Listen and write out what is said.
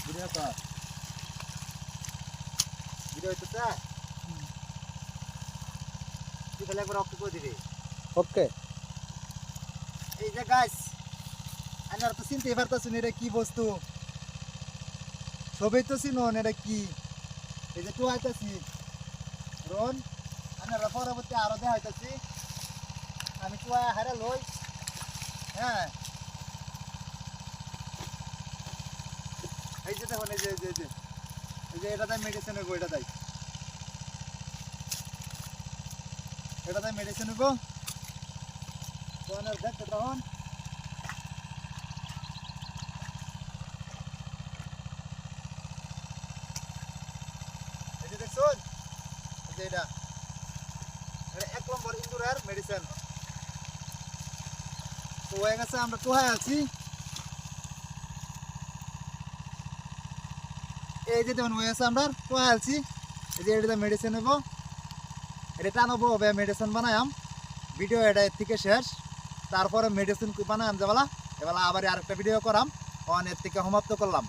Video কর video হইতেছে তুই খালি একবার ওকে করে দিবি ওকে এই যে গাছ আনার তো চিনতে পারতাছুন এটা কি বস্তু সবই তো চিনুন এটা কি এই যে তুই আইতাছি রন আনারা পরবর্তী আরো দেখাইতাছি আমি তুই হারা লই হ্যাঁ এই যে দেখুন এই যে এই যে এই যে এটা তাই মেডিসিন হইব এটা তাই মেডিসিন হইব তো আনার দেখতে তখন এই যে দেখুন এই যে এটা 1 নম্বর ইন্দুরের মেডিসিন তো হয়ে গেছে আমরা কোথায় আছি এই যে দেখুন হয়ে গেছে আমরা কোথায় আছি এই যে এটা মেডিসিন হইব এটা টানবো হবে মেডিসিন বানায়াম ভিডিও এটা এর থেকে শেষ তারপরে মেডিসিন বানায়াম যাবেলা এবেলা আবার আরেকটা ভিডিও করাম এর থেকে সমাপ্ত করলাম।